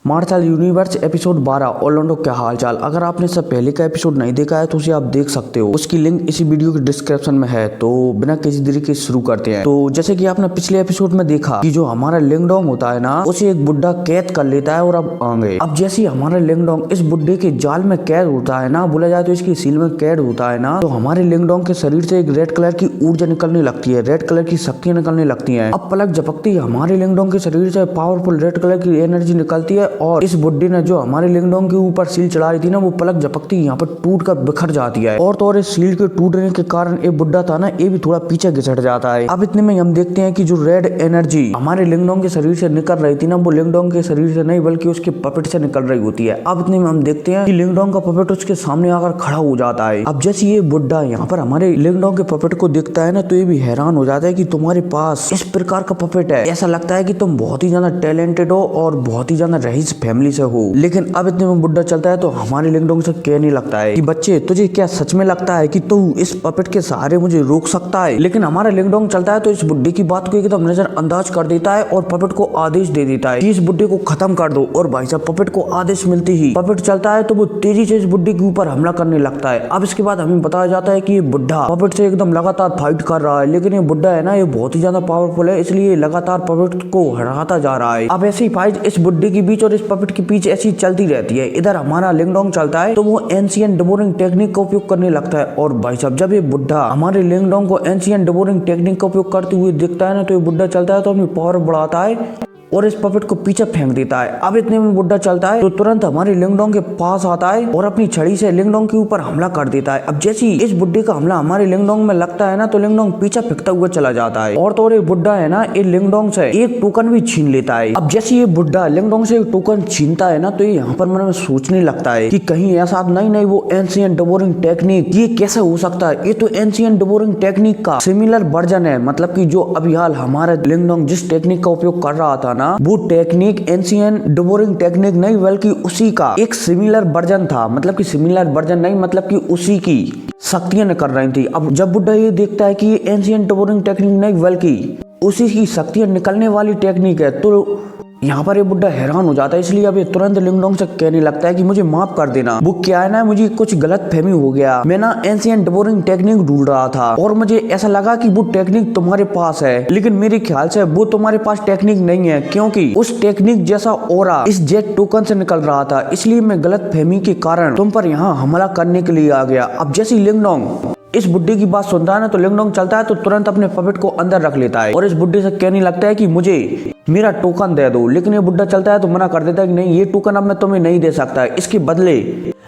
Martial universe episode 12 Orlando क्या हालचाल। अगर आपने इससे पहले का एपिसोड नहीं देखा है तो उसे आप देख सकते हो, उसकी लिंक इसी वीडियो के डिस्क्रिप्शन में है। तो बिना किसी देरी के शुरू करते हैं। तो जैसे कि आपने पिछले एपिसोड में देखा कि जो हमारा लिंगडोंग होता है ना, उसे एक बुड्ढा कैद कर लेता है और अब जैसे ही हमारा लिंगडोंग इस बुड्ढे के जाल में कैद होता है ना, बोला जाए तो इसकी सील में कैद होता है ना, तो हमारे लिंगडोंग के शरीर से एक रेड कलर की ऊर्जा निकलने लगती है, रेड कलर की शक्तियां निकलने लगती है। अब पलक झपकती हमारे लिंगडोंग के शरीर से पावरफुल रेड कलर की एनर्जी निकलती है और इस बुड्ढे ने जो हमारे लिंगडोंग के ऊपर सील चढ़ा रही थी ना, वो पलक झपकती यहाँ पर टूट कर बिखर जाती है। और तो और इस सील के टूटने के कारण ये बुड्ढा था ना, ये भी थोड़ा पीछे घिसट जाता है। अब इतने में हम देखते हैं कि जो रेड एनर्जी हमारे लिंगडोंग के शरीर से निकल रही थी ना, वो लिंगडोंग के शरीर से नहीं बल्कि उसके पपेट से निकल रही होती है। अब इतने में हम देखते हैं कि लिंगडोंग का पपेट उसके सामने आकर खड़ा हो जाता है। अब जैसे ये बुड्ढा यहाँ पर हमारे लिंगडोंग के पपेट को देखता है ना, तो ये भी हैरान हो जाता है कि तुम्हारे पास इस प्रकार का पपेट है, ऐसा लगता है कि तुम बहुत ही ज्यादा टैलेंटेड हो और बहुत ही ज्यादा रईस फैमिली से हो। लेकिन अब इतने में बुड्ढा चलता है तो हमारे लिंगडोंग से कहने लगता है कि बच्चे, तुझे क्या सच में लगता है कि तू इस पपेट के सहारे मुझे रोक सकता है? लेकिन हमारा लिंगडोंग चलता है तो इस बुड्ढे की बात को एकदम नजरअंदाज कर देता है और पपेट को आदेश दे देता है कि इस बुड्ढे को खत्म कर दो। और भाई साहब, पपेट को आदेश मिलते ही पपेट चलता है तो वो तेजी से इस बुड्ढे के ऊपर हमला करने लगता है। अब इसके बाद हमें बताया जाता है कि ये बुड्ढा पपेट से एकदम लगातार फाइट कर रहा है, लेकिन ये बुड्ढा है ना, ये बहुत ही ज्यादा पावरफुल है, इसलिए लगातार पपेट को हराता जा रहा है। अब ऐसी फाइट इस बुड्ढे के बीच और इस पपेट के बीच ऐसी चलती रहती है। इधर हमारा लिंगडोंग चलता है तो वो एंशिएंट डिबोरिंग टेक्निक का उपयोग करने लगता है। और भाई साहब, जब ये बुड्ढा हमारे लिंगडोंग को एंशिएंट डिबोरिंग टेक्निक का उपयोग करते हुए दिखता है ना, तो ये बुड्ढा चलता है तो अपनी पावर बढ़ाता है और इस पपेट को पीछे फेंक देता है। अब इतने में बुड्ढा चलता है तो तुरंत हमारे लिंगडोंग के पास आता है और अपनी छड़ी से लिंगडोंग के ऊपर हमला कर देता है। अब जैसे ही इस बुड्ढे का हमला हमारे लिंगडोंग में लगता है ना, तो लिंगडोंग पीछे फेंकता हुआ चला जाता है। और तो और ये बुड्ढा है ना, ये लिंगडोंग से एक टोकन भी छीन लेता है। अब जैसे ये बुड्ढा लिंगडोंग से एक टोकन छीनता है ना, तो ये यहाँ पर मन में सोचने लगता है कि कहीं ऐसा नहीं वो एंशिएंट डिबोरिंग टेक्निक ये कैसे हो सकता है? ये तो एंशिएंट डिबोरिंग टेक्निक का सिमिलर वर्जन है। मतलब कि जो अभी हाल हमारा लिंगडोंग जिस टेक्निक का उपयोग कर रहा था ना, वो टेक्निक एंशिएंट डिबोरिंग टेक्निक नहीं बल्कि उसी का एक सिमिलर वर्जन था। मतलब कि सिमिलर वर्जन नहीं, मतलब कि उसी की शक्तियां निकल रही थी। अब जब बुड्ढा ये देखता है कि ये एंशिएंट डिबोरिंग टेक्निक नहीं बल्कि उसी की शक्तियां निकलने वाली टेक्निक है, तो यहाँ पर ये बुड्ढा हैरान हो जाता है। इसलिए अब ये तुरंत लिंगडोंग से कहने लगता है कि मुझे माफ कर देना, वो क्या है ना, मुझे कुछ गलत फहमी हो गया। मैं ना एंशिएंट डिबोरिंग टेक्निक ढूंढ रहा था और मुझे ऐसा लगा कि वो टेक्निक तुम्हारे पास है, लेकिन मेरे ख्याल से वो तुम्हारे पास टेक्निक नहीं है, क्योंकि उस टेक्निक जैसा ऑरा इस जेट टोकन से निकल रहा था। इसलिए मैं गलत फहमी के कारण तुम पर यहाँ हमला करने के लिए आ गया। अब जैसे लिंगडोंग इस बुड्ढे की बात सुनता है ना, तो लिंगडोंग चलता है तो तुरंत अपने पपेट को अंदर रख लेता है और इस बुड्ढे से कहने लगता है कि मुझे मेरा टोकन दे दो। लेकिन ये बुड्ढा चलता है तो मना कर देता है कि नहीं, ये टोकन अब मैं तुम्हें नहीं दे सकता, इसके बदले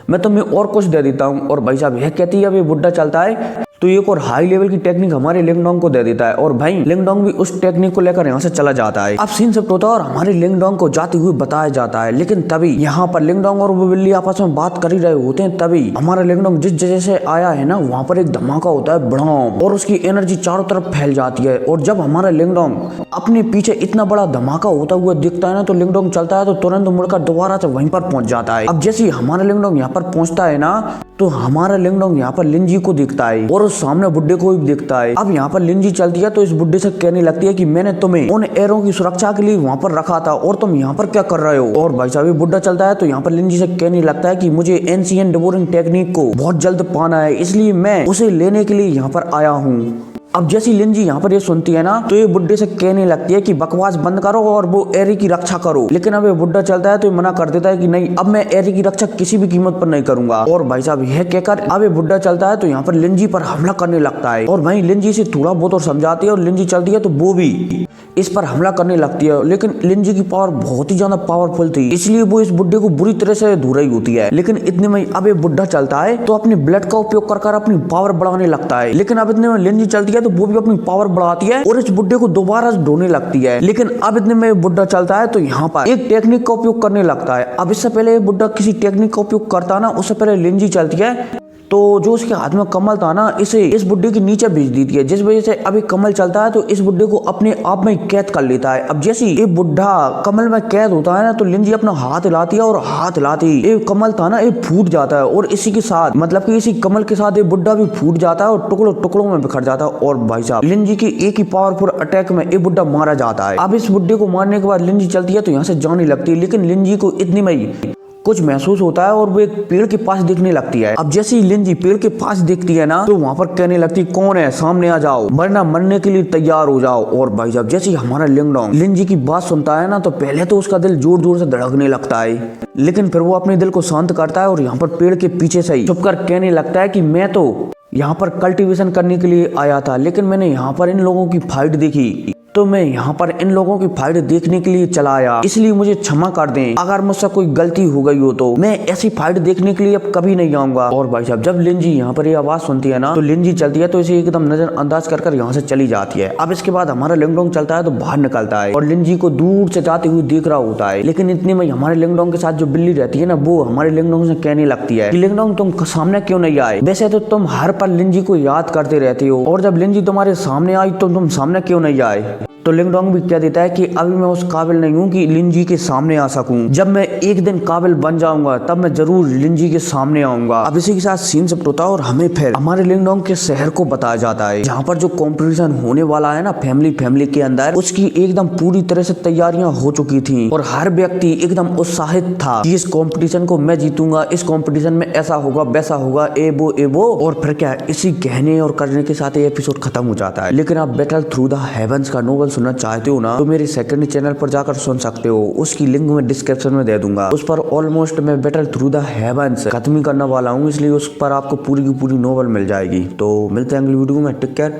मैं तुम्हें और कुछ दे देता हूँ। और भाई साहब, यह कहती है अब ये बुड्ढा चलता है तो एक और हाई लेवल की टेक्निक हमारे लिंगडोंग को दे देता है और भाई लिंगडोंग भी उस टेक्निक को लेकर यहाँ से चला जाता है। अब सीन शिफ्ट होता है और हमारे लिंगडोंग को जाते हुए बताया जाता है। लेकिन तभी यहाँ पर लिंगडोंग और वो बिल्ली आपस में बात कर ही रहे होते हैं। तभी हमारा लिंगडोंग जिस जगह से आया है ना, वहाँ पर एक धमाका होता है बड़ा और उसकी एनर्जी चारों तरफ फैल जाती है। और जब हमारा लिंगडोंग अपने पीछे इतना बड़ा धमाका होता हुआ दिखता है ना, तो लिंगडोंग चलता है तो तुरंत मुड़कर दोबारा से वहीं पर पहुंच जाता है। अब जैसे ही हमारा लिंगडोंग यहाँ पर पहुंचता है ना, तो हमारा लिंगडोंग यहाँ पर लिंजी को दिखता है और उस सामने बुड्ढे को भी दिखता है। अब यहाँ पर लिंजी चलती है तो इस बुड्ढे से कहने लगती है कि मैंने तुम्हें उन एरों की सुरक्षा के लिए वहाँ पर रखा था और तुम यहाँ पर क्या कर रहे हो? और भाई साहब, बुड्ढा चलता है तो यहाँ पर लिंजी से कहने लगता है कि मुझे एंशिएंट डिबोरिंग टेक्निक को बहुत जल्द पाना है, इसलिए मैं उसे लेने के लिए यहाँ पर आया हूँ। अब जैसी लिंजी यहाँ पर ये सुनती है ना, तो ये बुड्ढे से कहने लगती है कि बकवास बंद करो और वो एरी की रक्षा करो। लेकिन अब ये बुड्ढा चलता है तो ये मना कर देता है कि नहीं, अब मैं एरी की रक्षा किसी भी कीमत पर नहीं करूंगा। और भाई साहब, यह कहकर अब ये बुड्ढा चलता है तो यहाँ पर लिंजी पर हमला करने लगता है और वहीं लिंजी से थोड़ा बहुत और समझाती है और लिंजी चलती है तो वो भी इस पर हमला करने लगती है। लेकिन लिंजी की पावर बहुत ही ज्यादा पावरफुल थी, इसलिए वो इस बुड्ढे को बुरी तरह से धो रही होती है। लेकिन इतने में अब ये बुड्ढा चलता है तो अपनी ब्लड का उपयोग कर अपनी पावर बढ़ाने लगता है। लेकिन अब इतने में लिंजी चलती है तो वो भी अपनी पावर बढ़ाती है और इस बुड्ढे को दोबारा ढोने लगती है। लेकिन अब इतने में बुड्ढा चलता है तो यहाँ पर एक टेक्निक का उपयोग करने लगता है। अब इससे पहले बुड्ढा किसी टेक्निक का उपयोग करता ना, उससे पहले लिंजी चलती है तो जो उसके हाथ में कमल था ना, इसे इस बुड्ढे के नीचे भेज दी थी, जिस वजह से अभी कमल चलता है तो इस बुड्ढे को अपने आप में कैद कर लेता है। अब जैसे ये बुड्ढा कमल में कैद होता है ना, तो लिंजी अपना हाथ हिलाती है और हाथ हिलाती ये कमल था ना, ये फूट जाता है और इसी के साथ मतलब कि इसी कमल के साथ ये बुड्ढा भी फूट जाता है और टुकड़ों टुकड़ों में बिखर जाता है। और भाई साहब लिंजी की एक ही पावरफुल अटैक में ये बुड्ढा मारा जाता है। अब इस बुड्ढे को मारने के बाद लिंजी चलती है तो यहाँ से जाने लगती है, लेकिन लिंजी को इतनी में कुछ महसूस होता है और वो एक पेड़ के पास दिखने लगती है। अब जैसे ही लिंजी पेड़ के पास दिखती है ना, तो वहां पर कहने लगती कौन है, सामने आ जाओ वरना मरने के लिए तैयार हो जाओ। और भाई साहब जैसे ही हमारा लिंगडोंग लिंजी की बात सुनता है ना, तो पहले तो उसका दिल जोर जोर से धड़कने लगता है, लेकिन फिर वो अपने दिल को शांत करता है और यहाँ पर पेड़ के पीछे से ही छुपकर कहने लगता है कि मैं तो यहाँ पर कल्टीवेशन करने के लिए आया था, लेकिन मैंने यहाँ पर इन लोगों की फाइट देखी तो मैं यहाँ पर इन लोगों की फाइट देखने के लिए चला आया, इसलिए मुझे क्षमा कर दें अगर मुझसे कोई गलती हो गई हो, तो मैं ऐसी फाइट देखने के लिए अब कभी नहीं आऊंगा। और भाई साहब जब लिंजी यहाँ पर ये आवाज सुनती है ना, तो लिंजी चलती है तो इसे एकदम नजरअंदाज कर यहाँ से चली जाती है। अब इसके बाद हमारा लिंगडोंग चलता है तो बाहर निकलता है और लिंजी को दूर से जाते हुए देख रहा होता है, लेकिन इतने में हमारे लिंगडोंग के साथ जो बिल्ली रहती है ना, वो हमारे लिंगडोंग से कहने लगती है कि लिंगडोंग तुम सामने क्यों नहीं आए, वैसे तो तुम हर पल लिंजी को याद करते रहते हो, और जब लिंजी तुम्हारे सामने आई तो तुम सामने क्यों नहीं आए। तो लिंगडोंग भी कह देता है कि अभी मैं उस काबिल नहीं हूँ कि लिंजी के सामने आ सकूं, जब मैं एक दिन काबिल बन जाऊंगा तब मैं जरूर लिंजी के सामने आऊंगा। अब इसी के साथ सीन सब होता है और हमें फिर हमारे लिंगडोंग के शहर को बताया जाता है, जहाँ पर जो कंपटीशन होने वाला है ना फैमिली के अंदर, उसकी एकदम पूरी तरह से तैयारियां हो चुकी थी और हर व्यक्ति एकदम उत्साहित था कि इस कंपटीशन को मैं जीतूंगा, इस कंपटीशन में ऐसा होगा वैसा होगा, ए वो। और फिर क्या इसी कहने और करने के साथ ये एपिसोड खत्म हो जाता है। लेकिन आप बैटल थ्रू द हेवंस का नोवेल सुनना चाहते हो ना, तो मेरे सेकंड चैनल पर जाकर सुन सकते हो, उसकी लिंक मैं डिस्क्रिप्शन में दे दूंगा। उस पर ऑलमोस्ट मैं बैटल थ्रू द हेवंस खत्म ही करने वाला हूँ, इसलिए उस पर आपको पूरी की पूरी नोवेल मिल जाएगी। तो मिलते हैं अगली वीडियो में, टेक केयर।